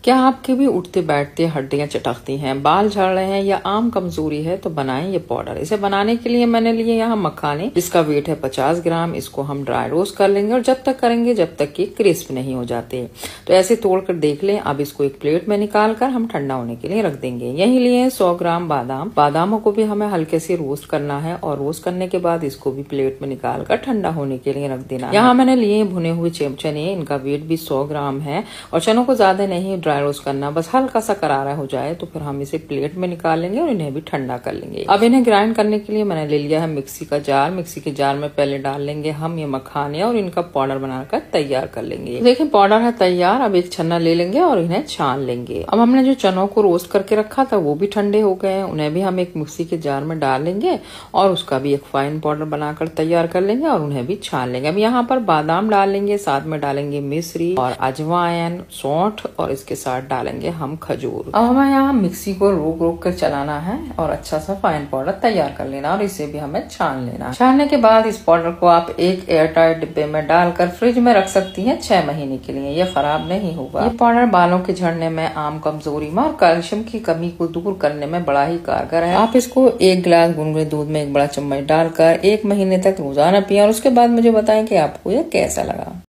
क्या आपके भी उठते बैठते हड्डियां चटकती हैं, बाल झड़ रहे हैं या आम कमजोरी है तो बनाएं ये पाउडर। इसे बनाने के लिए मैंने लिए यहाँ मखाने, जिसका वेट है 50 ग्राम। इसको हम ड्राई रोस्ट कर लेंगे और जब तक करेंगे जब तक कि क्रिस्प नहीं हो जाते। तो ऐसे तोड़कर देख लें। अब इसको एक प्लेट में निकाल कर हम ठंडा होने के लिए रख देंगे। यही लिए 100 ग्राम बादाम। बादामों को भी हमें हल्के से रोस्ट करना है और रोस्ट करने के बाद इसको भी प्लेट में निकाल कर ठंडा होने के लिए रख देना है। यहाँ मैंने लिए भुने हुए चने, इनका वेट भी 100 ग्राम है और चनों को ज्यादा नहीं ड्राई रोस्ट करना, बस हल्का सा करारा हो जाए तो फिर हम इसे प्लेट में निकाल लेंगे और इन्हें भी ठंडा कर लेंगे। अब इन्हें ग्राइंड करने के लिए मैंने ले लिया है मिक्सी का जार। मिक्सी के जार में पहले डाल लेंगे हम ये मखाने और इनका पाउडर बनाकर तैयार कर लेंगे। देखिए पाउडर है तैयार। अब एक छन्ना ले लेंगे और इन्हें छान लेंगे। अब हमने जो चनों को रोस्ट करके रखा था वो भी ठंडे हो गए हैं, उन्हें भी हम एक मिक्सी के जार में डाल लेंगे और उसका भी एक फाइन पाउडर बनाकर तैयार कर लेंगे और उन्हें भी छान लेंगे। अब यहाँ पर बादाम डाल लेंगे, साथ में डालेंगे मिश्री और अजवाइन, सौंठ और इसके साथ डालेंगे हम खजूर। अब हमें यहाँ मिक्सी को रोक रोक कर चलाना है और अच्छा सा फाइन पाउडर तैयार कर लेना और इसे भी हमें छान लेना। छानने के बाद इस पाउडर को आप एक एयरटाइट डिब्बे में डालकर फ्रिज में रख सकती हैं 6 महीने के लिए। ये खराब नहीं होगा। ये पाउडर बालों के झड़ने में, आम कमजोरी में और कैल्शियम की कमी को दूर करने में बड़ा ही कारगर है। आप इसको 1 गिलास गुनगुने दूध में 1 बड़ा चम्मच डालकर 1 महीने तक रोजाना पिए और उसके बाद मुझे बताएं कि आपको ये कैसा लगा।